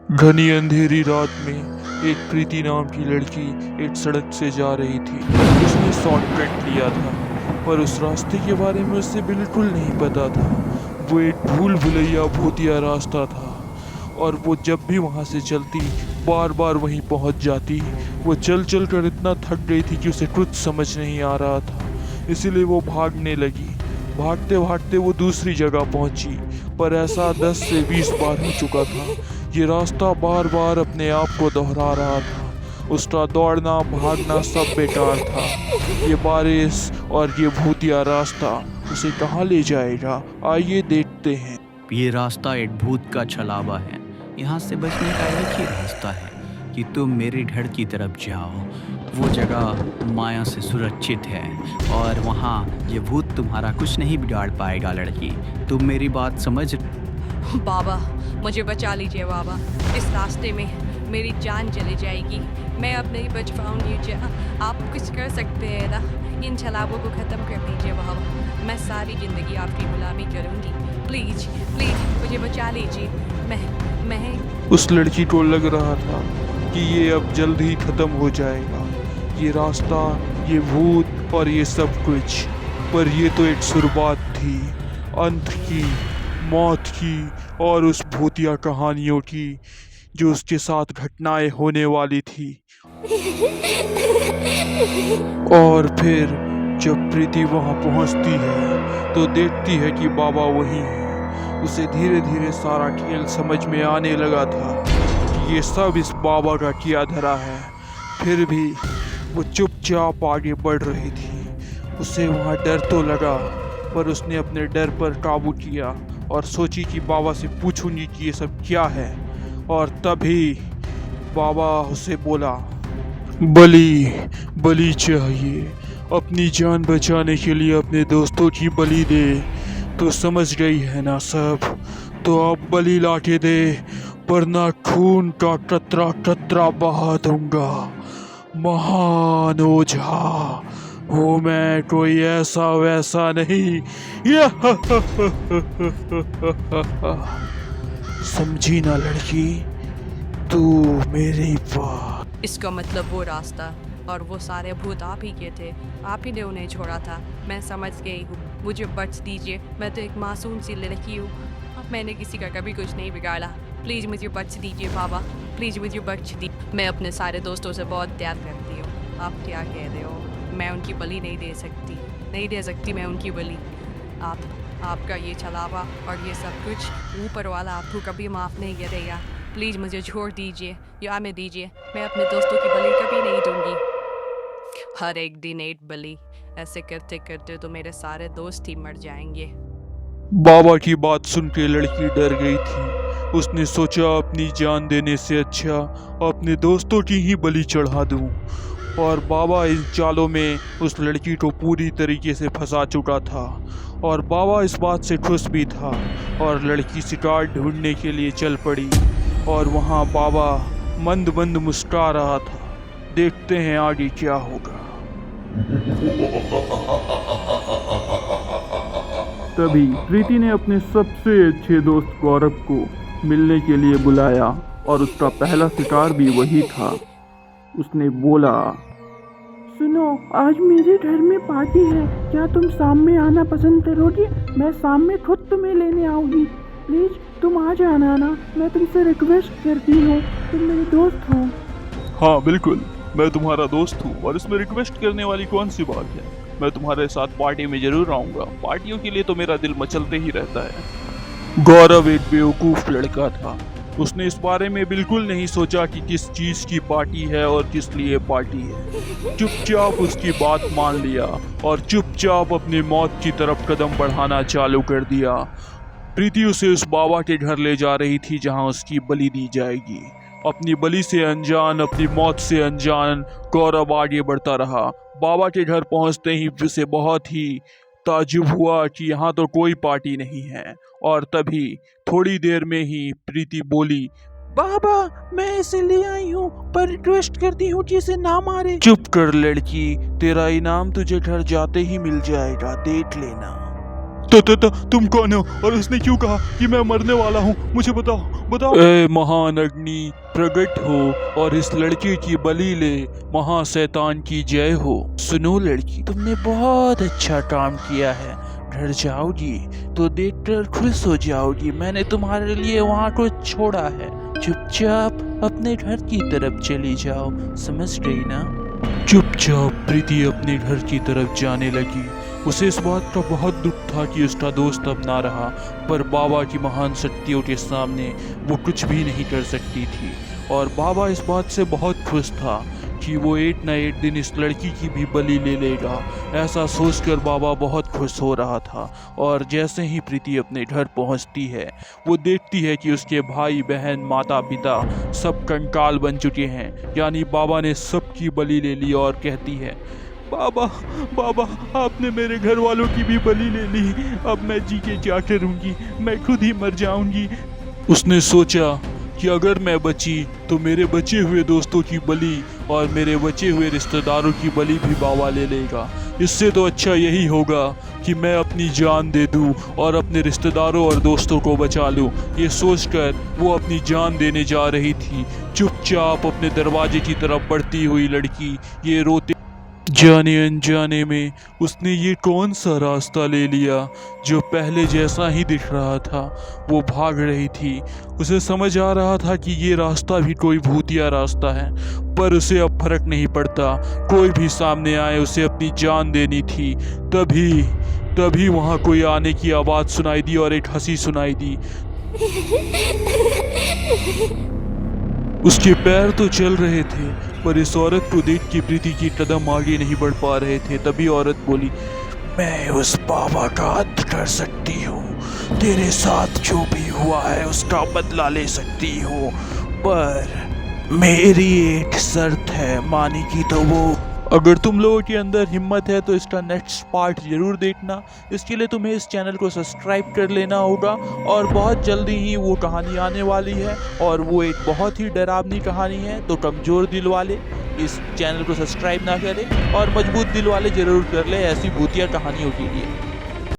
घनी अंधेरी रात में एक प्रीति नाम की लड़की एक सड़क से जा रही थी। उसने शॉर्टकट लिया था पर उस रास्ते के बारे में उसे बिल्कुल नहीं पता था। वो एक भूल भुलैया भूतिया रास्ता था और वो जब भी वहाँ से चलती बार बार वहीं पहुँच जाती। वो चल चल कर इतना थक गई थी कि उसे कुछ समझ नहीं आ रहा था, इसीलिए वो भागने लगी। भागते भागते वो दूसरी जगह पहुंची, पर ऐसा 10 से 20 बार हो चुका था। ये रास्ता बार बार अपने आप को दोहरा रहा था। उसका दौड़ना भागना सब बेकार था। ये बारिश और ये भूतिया रास्ता उसे कहाँ ले जाएगा, आइए देखते हैं। ये रास्ता एक भूत का छलावा है। यहाँ से बचने का एक ही रास्ता है कि तुम मेरे घर की तरफ जाओ। वो जगह माया से सुरक्षित है और वहाँ ये भूत तुम्हारा कुछ नहीं बिगाड़ पाएगा। लड़की, तुम मेरी बात समझ? बाबा, मुझे बचा लीजिए बाबा। इस रास्ते में मेरी जान चली जाएगी। मैं अब नहीं बच पाऊंगी। आप कुछ कर सकते हैं ना? इन छलावों को ख़त्म कर दीजिए बाबा। मैं सारी ज़िंदगी आपकी गुलामी करूंगी। प्लीज़ प्लीज़ मुझे बचा लीजिए। मैं उस लड़की को लग रहा था कि ये अब जल्द ही ख़त्म हो जाएगा, ये रास्ता, ये भूत और ये सब कुछ। पर ये तो एक शुरुआत थी अंत की, मौत की और उस भूतिया कहानियों की जो उसके साथ घटनाएं होने वाली थी। और फिर जब प्रीति वहां पहुंचती है तो देखती है कि बाबा वही है। उसे धीरे धीरे सारा खेल समझ में आने लगा था कि ये सब इस बाबा का किया धरा है। फिर भी वो चुपचाप आगे बढ़ रही थी। उसे वहाँ डर तो लगा, पर उसने अपने डर पर काबू किया और सोची कि बाबा से पूछूंगी कि ये सब क्या है। और तभी बाबा उसे बोला, बलि चाहिए। अपनी जान बचाने के लिए अपने दोस्तों की बलि दे। तो समझ गई है ना सब? तो अब बलि लाके दे, वरना खून का कतरा कतरा बहा दूंगा। महान ओझा हूँ मैं, कोई ऐसा वैसा नहीं। समझी ना लड़की, तू मेरी बात। इसका मतलब वो रास्ता और वो सारे भूत आप ही के थे। आप ही ने उन्हें छोड़ा था। मैं समझ गई हूँ। मुझे बख्श दीजिए। मैं तो एक मासूम सी लड़की हूँ। मैंने किसी का कभी कुछ नहीं बिगाड़ा। प्लीज़ मुझे बख्श दीजिए बाबा। प्लीज़ मुझे बख्श दीजिए। मैं अपने सारे दोस्तों से बहुत प्यार करती हूँ। आप क्या कह रहे हो? मैं उनकी बलि नहीं दे सकती मैं उनकी बलि। आपका ये छलावा और ये सब कुछ ऊपर वाला आपको कभी माफ़ नहीं करेगा। प्लीज़ मुझे छोड़ दीजिए या मैं दीजिए। मैं अपने दोस्तों की बलि कभी नहीं दूंगी। हर एक दिन एक बलि। ऐसे करते करते तो मेरे सारे दोस्त ही मर जाएंगे। बाबा की बात सुन के लड़की डर गई थी। उसने सोचा अपनी जान देने से अच्छा अपने दोस्तों की ही बलि चढ़ा दूं। और बाबा इन चालों में उस लड़की को पूरी तरीके से फंसा चुका था और बाबा इस बात से खुश भी था। और लड़की शिकार ढूंढने के लिए चल पड़ी और वहाँ बाबा मंद मंद मुस्कुरा रहा था। देखते हैं आगे क्या होगा। तभी प्रीति ने अपने सबसे अच्छे दोस्त गौरव को मिलने के लिए बुलाया और उसका पहला शिकार भी वही था। उसने बोला, सुनो, आज मेरे घर में पार्टी है। क्या तुम शाम में आना पसंद करोगी? मैं शाम में खुद तुम्हें लेने आऊँगी। प्लीज़ तुम आ जाना ना, मैं तुमसे रिक्वेस्ट करती हूँ। तुम मेरे दोस्त हो। हाँ बिल्कुल, मैं तुम्हारा दोस्त हूँ और इसमें रिक्वेस्ट करने वाली कौन सी बात है। मैं तुम्हारे साथ पार्टी में जरूर आऊँगा। पार्टियों के लिए तो मेरा दिल मचलते ही रहता है। गौरव एक बेवकूफ़ लड़का था। उसने इस बारे में बिल्कुल नहीं सोचा कि किस चीज़ की पार्टी है और किस लिए पार्टी है। चुपचाप उसकी बात मान लिया और चुपचाप अपनी मौत की तरफ कदम बढ़ाना चालू कर दिया। प्रीति उसे उस बाबा के घर ले जा रही थी जहां उसकी बलि दी जाएगी। अपनी बलि से अनजान, अपनी मौत से अनजान गौरव आगे बढ़ता रहा। बाबा के घर पहुंचते ही उसे बहुत ही ताज्जुब हुआ कि यहाँ तो कोई पार्टी नहीं है। और तभी थोड़ी देर में ही प्रीति बोली, बाबा, मैं इसे ले आई हूँ, पर रिक्वेस्ट करती हूँ कि इसे ना मारे। चुप कर लड़की, तेरा इनाम तुझे घर जाते ही मिल जाएगा, देख लेना। तो तुम कौन हो और उसने क्यों कहा कि मैं मरने वाला हूँ? मुझे बताओ। ए महान अग्नि, प्रकट हो और इस लड़के की बलि ले। महाशैतान की जय हो। सुनो लड़की, तुमने बहुत अच्छा काम किया है। डर जाओगी तो देखकर खुश हो जाओगी। मैंने तुम्हारे लिए वहाँ को छोड़ा है। चुपचाप अपने घर की तरफ चली जाओ, समझ गई ना? चुपचाप प्रीति अपने घर की तरफ जाने लगी। उसे इस बात का बहुत दुख था कि उसका दोस्त अब ना रहा, पर बाबा की महान शक्तियों के सामने वो कुछ भी नहीं कर सकती थी। और बाबा इस बात से बहुत खुश था कि वो एक न एक दिन इस लड़की की भी बलि ले लेगा। ऐसा सोचकर बाबा बहुत खुश हो रहा था। और जैसे ही प्रीति अपने घर पहुंचती है, वो देखती है कि उसके भाई बहन माता पिता सब कंकाल बन चुके हैं, यानी बाबा ने सबकी बलि ले ली। और कहती है, बाबा आपने मेरे घर वालों की भी बलि ले ली। अब मैं जी के क्या करूंगी? मैं खुद ही मर जाऊंगी। उसने सोचा कि अगर मैं बची तो मेरे बचे हुए दोस्तों की बलि और मेरे बचे हुए रिश्तेदारों की बलि भी बाबा ले लेगा। इससे तो अच्छा यही होगा कि मैं अपनी जान दे दूं और अपने रिश्तेदारों और दोस्तों को बचा लूं। ये सोचकर वो अपनी जान देने जा रही थी। चुपचाप अपने दरवाजे की तरफ बढ़ती हुई लड़की ये रोते जाने अनजाने में उसने ये कौन सा रास्ता ले लिया जो पहले जैसा ही दिख रहा था। वो भाग रही थी। उसे समझ आ रहा था कि ये रास्ता भी कोई भूतिया रास्ता है, पर उसे अब फर्क नहीं पड़ता। कोई भी सामने आए उसे अपनी जान देनी थी। तभी वहाँ कोई आने की आवाज़ सुनाई दी और एक हंसी सुनाई दी। उसके पैर तो चल रहे थे, पर इस औरत को देख के प्रीति के कदम आगे नहीं बढ़ पा रहे थे। तभी औरत बोली, मैं उस बाबा का अंत कर सकती हूँ। तेरे साथ जो भी हुआ है उसका बदला ले सकती हूँ, पर मेरी एक शर्त है, मानेगी तो वो। अगर तुम लोगों के अंदर हिम्मत है तो इसका नेक्स्ट पार्ट जरूर देखना। इसके लिए तुम्हें इस चैनल को सब्सक्राइब कर लेना होगा और बहुत जल्दी ही वो कहानी आने वाली है। और वो एक बहुत ही डरावनी कहानी है, तो कमज़ोर दिल वाले इस चैनल को सब्सक्राइब ना करें और मजबूत दिल वाले ज़रूर कर ले ऐसी भूतिया कहानियों के लिए।